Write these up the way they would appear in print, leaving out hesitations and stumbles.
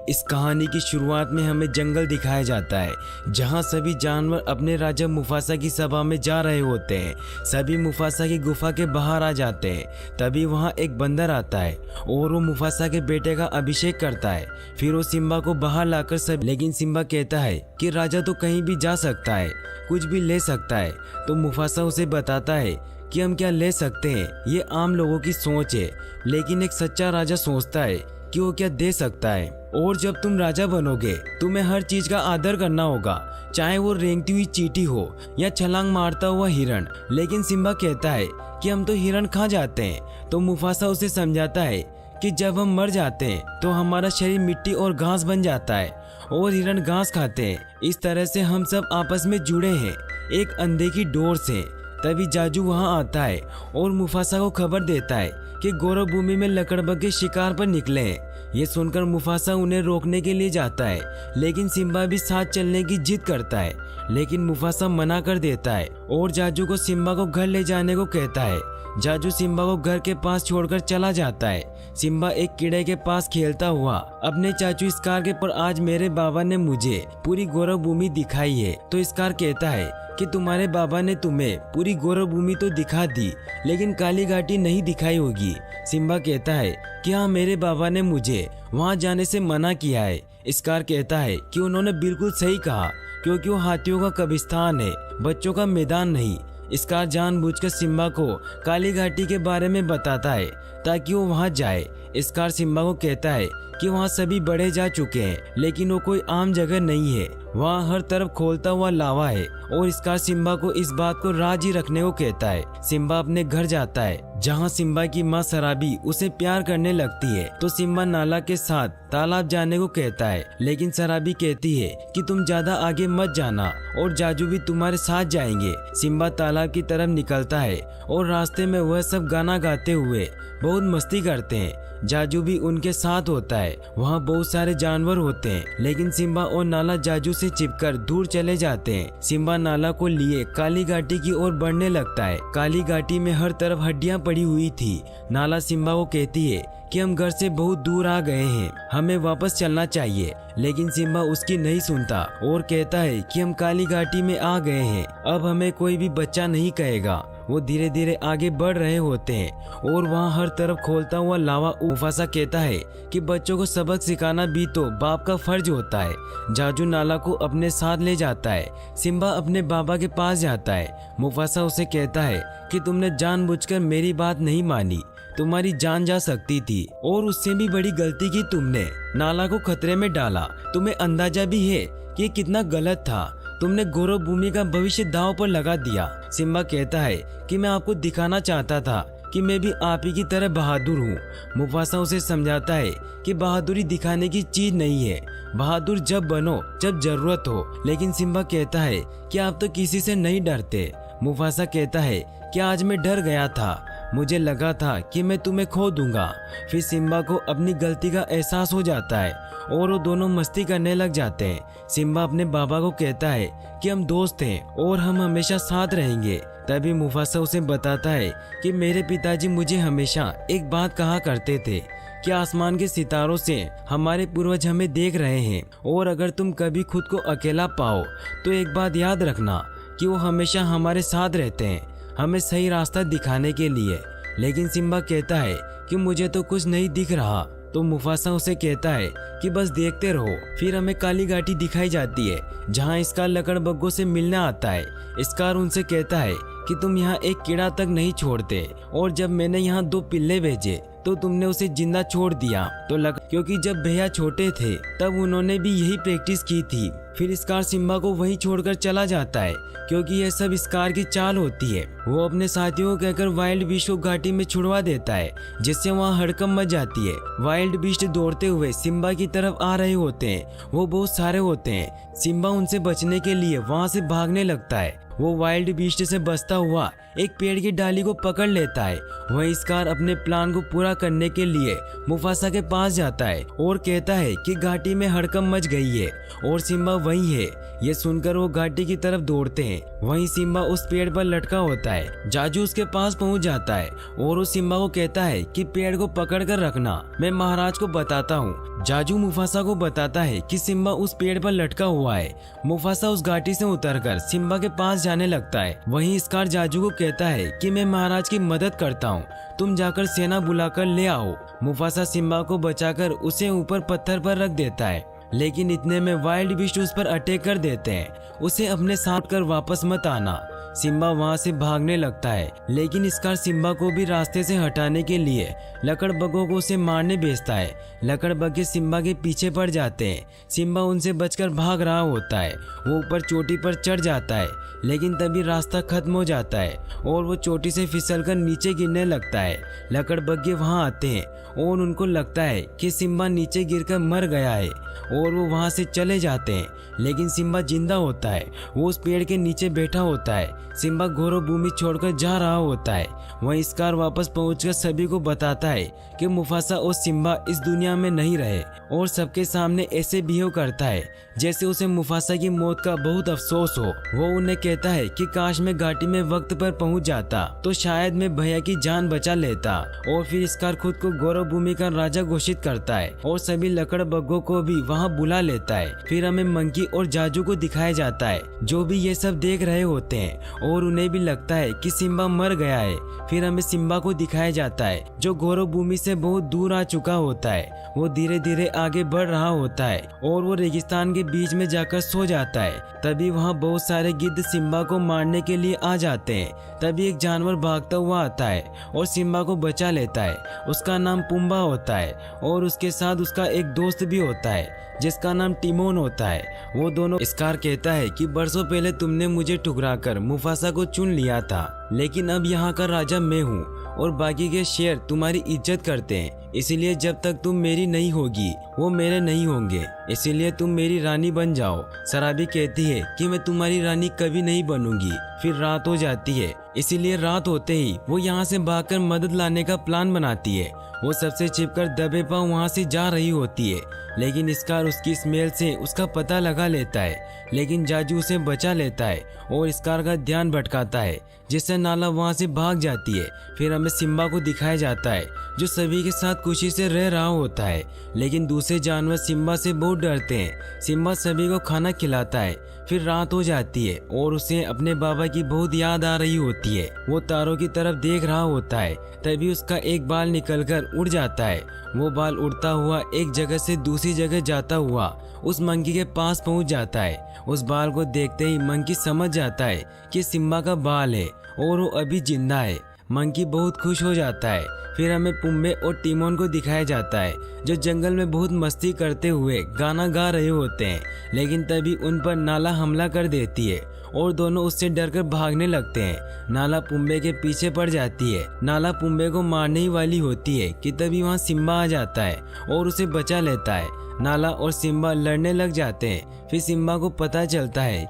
इस कहानी की शुरुआत में हमें जंगल दिखाया जाता है, जहां सभी जानवर अपने राजा मुफासा की सभा में जा रहे होते हैं। सभी मुफासा की गुफा के बाहर आ जाते हैं। तभी वहां एक बंदर आता है और वो मुफासा के बेटे का अभिषेक करता है। फिर वो सिम्बा को बाहर लाकर सब, लेकिन सिम्बा कहता है कि राजा तो कहीं भी जा सकता है, कुछ भी ले सकता है। तो मुफासा उसे बताता है कि हम क्या ले सकते हैं, ये आम लोगों की सोच है, लेकिन एक सच्चा राजा सोचता है कि वो क्या दे सकता है। और जब तुम राजा बनोगे तुम्हें हर चीज का आदर करना होगा, चाहे वो रेंगती हुई चींटी हो या छलांग मारता हुआ हिरण। लेकिन सिम्बा कहता है कि हम तो हिरण खा जाते हैं। तो मुफासा उसे समझाता है कि जब हम मर जाते हैं तो हमारा शरीर मिट्टी और घास बन जाता है और हिरण घास खाते हैं। इस तरह से हम सब आपस में जुड़े हैं, एक अंधे की डोर से। तभी जाजू वहां आता है और मुफासा को खबर देता है कि गौरव भूमि में लकड़बग्घे शिकार पर निकले हैं। ये सुनकर मुफासा उन्हें रोकने के लिए जाता है, लेकिन सिम्बा भी साथ चलने की जिद करता है। लेकिन मुफासा मना कर देता है और जाजू को सिम्बा को घर ले जाने को कहता है। जाजू सिम्बा को घर के पास छोड़कर चला जाता है। सिम्बा एक कीड़े के पास खेलता हुआ अपने चाचू स्कार के पर आज मेरे बाबा ने मुझे पूरी गौरव भूमि दिखाई है। तो स्कार कहता है कि तुम्हारे बाबा ने तुम्हें पूरी गौरव भूमि तो दिखा दी, लेकिन काली घाटी नहीं दिखाई होगी। सिम्बा कहता है कि हाँ, मेरे बाबा ने मुझे वहां जाने से मना किया है। स्कार कहता है कि उन्होंने बिल्कुल सही कहा, क्योंकि वो हाथियों का कब्रिस्तान है, बच्चों का मैदान नहीं। स्कार जानबूझकर सिम्बा को काली घाटी के बारे में बताता है ताकि वो वहां जाए। स्कार सिम्बा को कहता है कि वहाँ सभी बड़े जा चुके हैं, लेकिन वो कोई आम जगह नहीं है। वहाँ हर तरफ खोलता हुआ लावा है। और स्कार सिम्बा को इस बात को राजी रखने को कहता है। सिम्बा अपने घर जाता है, जहाँ सिम्बा की माँ सराबी उसे प्यार करने लगती है। तो सिम्बा नाला के साथ तालाब जाने को कहता है, लेकिन सराबी कहती है कि तुम ज्यादा आगे मत जाना और जाजू भी तुम्हारे साथ जाएंगे। सिम्बा तालाब की तरफ निकलता है और रास्ते में वह सब गाना गाते हुए बहुत मस्ती करते हैं। जाजू भी उनके साथ होता है। वहाँ बहुत सारे जानवर होते हैं, लेकिन सिम्बा और नाला जाजू से चिपकर दूर चले जाते हैं। सिम्बा नाला को लिए काली घाटी की ओर बढ़ने लगता है। काली घाटी में हर तरफ हड्डियां पड़ी हुई थी। नाला सिम्बा को कहती है कि हम घर से बहुत दूर आ गए हैं, हमें वापस चलना चाहिए। लेकिन सिम्बा उसकी नहीं सुनता और कहता है कि हम काली घाटी में आ गए हैं, अब हमें कोई भी बच्चा नहीं कहेगा। वो धीरे धीरे आगे बढ़ रहे होते हैं और वहाँ हर तरफ खोलता हुआ लावा। मुफासा कहता है कि बच्चों को सबक सिखाना भी तो बाप का फर्ज होता है। जाजू नाला को अपने साथ ले जाता है। सिम्बा अपने बाबा के पास जाता है। मुफासा उसे कहता है कि तुमने जानबूझकर मेरी बात नहीं मानी, तुम्हारी जान जा सकती थी और उससे भी बड़ी गलती की तुमने, नाला को खतरे में डाला। तुम्हें अंदाजा भी है कि ये कितना गलत था, तुमने गौरव भूमि का भविष्य दांव पर लगा दिया। सिम्बा कहता है कि मैं आपको दिखाना चाहता था कि मैं भी आप ही की तरह बहादुर हूँ। मुफासा उसे समझाता है कि बहादुरी दिखाने की चीज नहीं है, बहादुर जब बनो जब जरूरत हो। लेकिन सिम्बा कहता है कि आप तो किसी से नहीं डरते। मुफासा कहता है कि आज मैं डर गया था, मुझे लगा था कि मैं तुम्हें खो दूंगा। फिर सिम्बा को अपनी गलती का एहसास हो जाता है और वो दोनों मस्ती करने लग जाते हैं। सिम्बा अपने बाबा को कहता है कि हम दोस्त हैं और हम हमेशा साथ रहेंगे। तभी मुफासा उसे बताता है कि मेरे पिताजी मुझे हमेशा एक बात कहा करते थे कि आसमान के सितारों से हमारे पूर्वज हमें देख रहे हैं, और अगर तुम कभी खुद को अकेला पाओ तो एक बात याद रखना कि वो हमेशा हमारे साथ रहते हैं, हमें सही रास्ता दिखाने के लिए। लेकिन सिम्बा कहता है कि मुझे तो कुछ नहीं दिख रहा। तो मुफासा उसे कहता है कि बस देखते रहो। फिर हमें काली घाटी दिखाई जाती है, जहाँ स्कार लकड़बग्घों से मिलने आता है। स्कार उनसे कहता है कि तुम यहाँ एक कीड़ा तक नहीं छोड़ते, और जब मैंने यहाँ 2 पिल्ले भेजे तो तुमने उसे जिंदा छोड़ दिया। तो क्योंकि जब भैया छोटे थे तब उन्होंने भी यही प्रैक्टिस की थी। फिर स्कार सिम्बा को वहीं छोड़कर चला जाता है, क्योंकि यह सब स्कार की चाल होती है। वो अपने साथियों को कहकर वाइल्ड बीस्ट को घाटी में छुड़वा देता है, जिससे वहाँ हड़कंप मच जाती है। वाइल्ड बीस्ट दौड़ते हुए सिम्बा की तरफ आ रहे होते हैं। वो बहुत सारे होते हैं। सिम्बा उनसे बचने के लिए वहाँ से भागने लगता है। वो वाइल्ड बीस्ट से बचता हुआ एक पेड़ की डाली को पकड़ लेता है। वहीं स्कार अपने प्लान को पूरा करने के लिए मुफासा के पास जाता है और कहता है कि घाटी में हड़कंप मच गई है और सिम्बा वही है। ये सुनकर वो घाटी की तरफ दौड़ते हैं। वहीं सिम्बा उस पेड़ पर लटका होता है। जाजू उसके पास पहुंच जाता है और वो सिम्बा को कहता है कि पेड़ को पकड़ कर रखना, मैं महाराज को बताता हूँ। जाजू मुफासा को बताता है कि सिम्बा उस पेड़ पर लटका हुआ है। मुफासा उस घाटी से उतरकर सिम्बा के पास जाने लगता है। वहीं स्कार जाजू को कहता है कि मैं महाराज की मदद करता हूँ, तुम जाकर सेना बुलाकर ले आओ। मुफासा सिम्बा को बचाकर उसे ऊपर पत्थर पर रख देता है, लेकिन इतने में वाइल्ड बीस्ट उस पर अटैक कर देते हैं। उसे अपने साथ कर वापस मत आना। सिम्बा वहां से भागने लगता है, लेकिन स्कार सिम्बा को भी रास्ते से हटाने के लिए लकड़बग्गों को उसे मारने भेजता है। लकड़बग्गे सिम्बा के पीछे पड़ जाते हैं। सिम्बा उनसे बचकर भाग रहा होता है। वो ऊपर चोटी पर चढ़ जाता है, लेकिन तभी रास्ता खत्म हो जाता है और वो चोटी से फिसलकर नीचे गिरने लगता है। लकड़बग्गे वहां आते हैं और उनको लगता है कि सिम्बा नीचे गिरकर मर गया है और वो वहां से चले जाते हैं, लेकिन सिम्बा जिंदा होता है। वो उस पेड़ के नीचे बैठा होता है। सिम्बा घोरों भूमि छोड़कर जा रहा होता है। वहीं स्कार वापस पहुंचकर सभी को बताता है कि मुफासा और सिम्बा इस दुनिया में नहीं रहे और सबके सामने ऐसे बिहेव करता है जैसे उसे मुफासा की मौत का बहुत अफसोस हो। वो उन्हें कहता है कि काश मैं घाटी में वक्त पर पहुंच जाता तो शायद मैं भैया की जान बचा लेता। और फिर स्कार खुद को गौरव भूमि का राजा घोषित करता है और सभी लकड़बग्गों को भी वहां बुला लेता है। फिर हमें मंकी और जाजू को दिखाया जाता है, जो भी ये सब देख रहे होते हैं और उन्हें भी लगता है कि सिम्बा मर गया है। फिर हमें सिम्बा को दिखाया जाता है, जो गौरव भूमि से बहुत दूर आ चुका होता है। वो धीरे धीरे आगे बढ़ रहा होता है और वो रेगिस्तान के बीच में जाकर सो जाता है। तभी वहाँ बहुत सारे गिद्ध सिम्बा को मारने के लिए आ जाते हैं। तभी एक जानवर भागता हुआ आता है और सिम्बा को बचा लेता है। उसका नाम पुम्बा होता है और उसके साथ उसका एक दोस्त भी होता है जिसका नाम टिमोन होता है। वो दोनों स्कार कहता है कि बरसों पहले तुमने मुझे ठुकराकर मुफासा को चुन लिया था, लेकिन अब यहाँ का राजा मैं हूँ और बाकी के शेर तुम्हारी इज्जत करते हैं। इसीलिए जब तक तुम मेरी नहीं होगी वो मेरे नहीं होंगे, इसीलिए तुम मेरी रानी बन जाओ। सराबी कहती है कि मैं तुम्हारी रानी कभी नहीं बनूंगी। फिर रात हो जाती है, इसीलिए रात होते ही वो यहाँ से भागकर मदद लाने का प्लान बनाती है। वो सबसे छिपकर दबे पांव वहाँ से जा रही होती है, लेकिन स्कार उसकी स्मेल से उसका पता लगा लेता है। लेकिन जाजू उसे बचा लेता है और स्कार का ध्यान भटकाता है, जिससे नाला वहाँ से भाग जाती है। फिर हमें सिम्बा को दिखाया जाता है, जो सभी के साथ खुशी से रह रहा होता है, लेकिन दूसरे जानवर सिम्बा से बहुत डरते हैं। सिम्बा सभी को खाना खिलाता है। फिर रात हो जाती है और उसे अपने बाबा की बहुत याद आ रही होती है। वो तारों की तरफ देख रहा होता है, तभी उसका एक बाल निकलकर उड़ जाता है। वो बाल उड़ता हुआ एक जगह से दूसरी जगह जाता हुआ उस मंकी के पास पहुंच जाता है। उस बाल को देखते ही मंकी समझ जाता है कि सिम्बा का बाल है और वो अभी जिंदा है। मंकी बहुत खुश हो जाता है। फिर हमें पुम्बे और टिमोन को दिखाया जाता है, जो जंगल में बहुत मस्ती करते हुए गाना गा रहे होते हैं, लेकिन तभी उन पर नाला हमला कर देती है और दोनों उससे डरकर भागने लगते हैं। नाला पुम्बे के पीछे पड़ जाती है। नाला पुम्बे को मारने ही वाली होती है कि तभी वहाँ सिम्बा आ जाता है और उसे बचा लेता है। नाला और सिम्बा लड़ने लग जाते हैं। फिर सिम्बा को पता चलता है,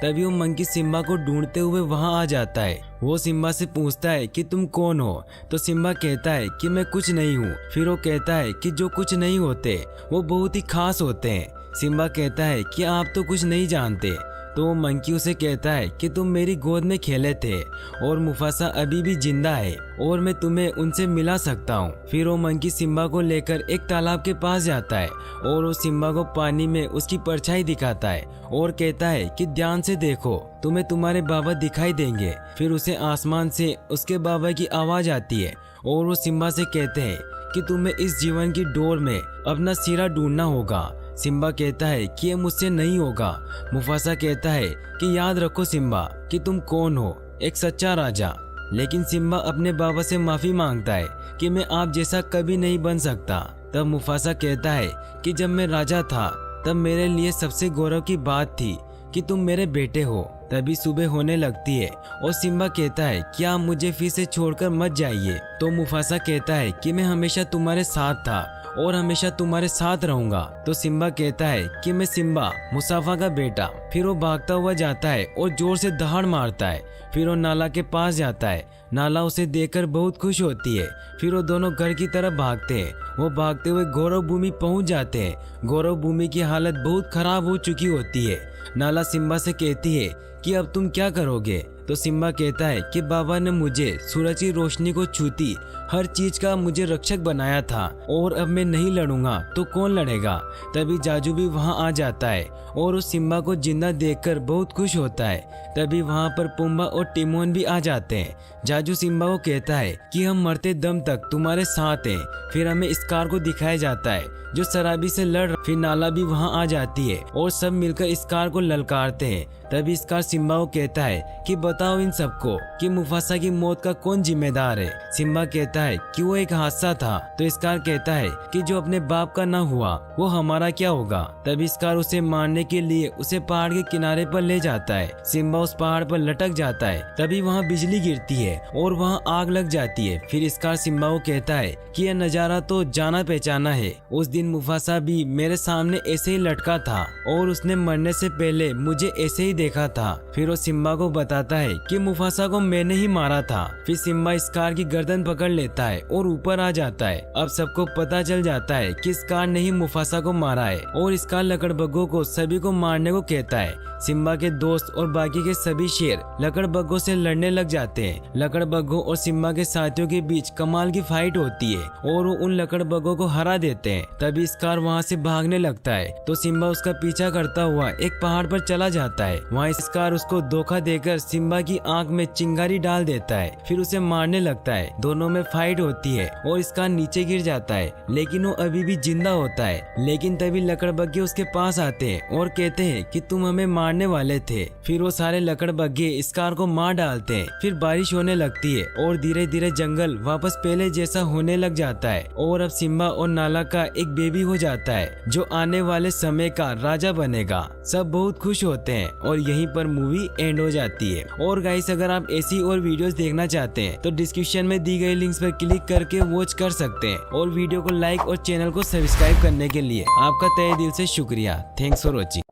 तभी वो मंकी सिम्बा को ढूंढते हुए वहां आ जाता है। वो सिम्बा से पूछता है कि तुम कौन हो, तो सिम्बा कहता है कि मैं कुछ नहीं हूँ। फिर वो कहता है कि जो कुछ नहीं होते वो बहुत ही खास होते हैं। सिम्बा कहता है कि आप तो कुछ नहीं जानते। तो वो मंकी उसे कहता है कि तुम मेरी गोद में खेले थे और मुफासा अभी भी जिंदा है और मैं तुम्हें उनसे मिला सकता हूँ। फिर वो मंकी सिम्बा को लेकर एक तालाब के पास जाता है और वो सिम्बा को पानी में उसकी परछाई दिखाता है और कहता है कि ध्यान से देखो, तुम्हें तुम्हारे बाबा दिखाई देंगे। फिर उसे आसमान से उसके बाबा की आवाज आती है और वो सिम्बा से कहते हैं कि तुम्हें इस जीवन की डोर में अपना सिरा ढूंढना होगा। सिम्बा कहता है कि ये मुझसे नहीं होगा। मुफासा कहता है कि याद रखो सिम्बा कि तुम कौन हो, एक सच्चा राजा। लेकिन सिम्बा अपने बाबा से माफी मांगता है कि मैं आप जैसा कभी नहीं बन सकता। तब मुफासा कहता है कि जब मैं राजा था तब मेरे लिए सबसे गौरव की बात थी कि तुम मेरे बेटे हो। तभी सुबह होने लगती है और सिम्बा कहता है कि आप मुझे फिर से छोड़कर मत जाइए। तो मुफासा कहता है कि मैं हमेशा तुम्हारे साथ था और हमेशा तुम्हारे साथ रहूंगा। तो सिम्बा कहता है कि मैं सिम्बा, मुसाफा का बेटा। फिर वो भागता हुआ जाता है और जोर से दहाड़ मारता है। फिर वो नाला के पास जाता है। नाला उसे देखकर बहुत खुश होती है। फिर वो दोनों घर की तरफ भागते हैं। वो भागते हुए गौरव भूमि पहुंच जाते हैं। गौरव भूमि की हालत बहुत खराब हो चुकी होती है। नाला सिम्बा से कहती है कि अब तुम क्या करोगे। तो सिम्बा कहता है कि बाबा ने मुझे सूरज की रोशनी को छूती हर चीज का मुझे रक्षक बनाया था और अब मैं नहीं लड़ूंगा तो कौन लड़ेगा। तभी जाजू भी वहां आ जाता है और उस सिम्बा को जिंदा देखकर बहुत खुश होता है। तभी वहां पर पुम्बा और टिमोन भी आ जाते हैं। जाजू सिम्बा को कहता है कि हम मरते दम तक तुम्हारे साथ हैं। फिर हमें स्कार को दिखाया जाता है जो शराबी से लड़। फिर नाला भी वहां आ जाती है और सब मिलकर स्कार को ललकारते हैं। तभी स्कार सिम्बा को कहता है कि बताओ इन सबको कि मुफासा की मौत का कौन जिम्मेदार है। सिम्बा कहता है कि वो एक हादसा था। तो स्कार कहता है कि जो अपने बाप का ना हुआ वो हमारा क्या होगा। तभी स्कार उसे मारने के लिए उसे पहाड़ के किनारे पर ले जाता है। सिम्बा उस पहाड़ पर लटक जाता है। तभी वहाँ बिजली गिरती है और वहाँ आग लग जाती है। फिर स्कार सिम्बा को कहता है कि यह नजारा तो जाना पहचाना है। उस दिन मुफासा भी मेरे सामने ऐसे ही लटका था और उसने मरने से पहले मुझे ऐसे ही देखा था। फिर वो सिम्बा को बताता है कि मुफासा को मैंने ही मारा था। फिर सिम्बा स्कार की गर्दन पकड़ लेता है और ऊपर आ जाता है। अब सबको पता चल जाता है कि स्कार ने ही मुफासा को मारा है और स्कार लकड़बग्गों को सभी को मारने को कहता है। सिम्बा के दोस्त और बाकी के सभी शेर लकड़बग्गों से लड़ने लग जाते हैं। लकड़बग्गों और सिम्बा के साथियों के बीच कमाल की फाइट होती है और वो उन लकड़बग्गों को हरा देते हैं। तभी स्कार वहाँ से भागने लगता है तो सिम्बा उसका पीछा करता हुआ एक पहाड़ पर चला जाता है। वहाँ स्कार उसको धोखा देकर सिम्बा की आंख में चिंगारी डाल देता है। फिर उसे मारने लगता है। दोनों में फाइट होती है और स्कार नीचे गिर जाता है लेकिन वो अभी भी जिंदा होता है। लेकिन तभी लकड़बग्गे उसके पास आते हैं और कहते हैं कि तुम हमें मारने वाले थे। फिर वो सारे लकड़बग्गे स्कार को मार डालते हैं। फिर बारिश होने लगती है और धीरे धीरे जंगल वापस पहले जैसा होने लग जाता है और अब सिम्बा और नाला का एक बेबी हो जाता है जो आने वाले समय का राजा बनेगा। सब बहुत खुश होते हैं और यहीं पर मूवी एंड हो जाती है। और गाइस अगर आप ऐसी और वीडियोस देखना चाहते हैं तो डिस्क्रिप्शन में दी गई लिंक्स पर क्लिक करके वॉच कर सकते हैं। और वीडियो को लाइक और चैनल को सब्सक्राइब करने के लिए आपका तहे दिल से शुक्रिया। Thanks for watching.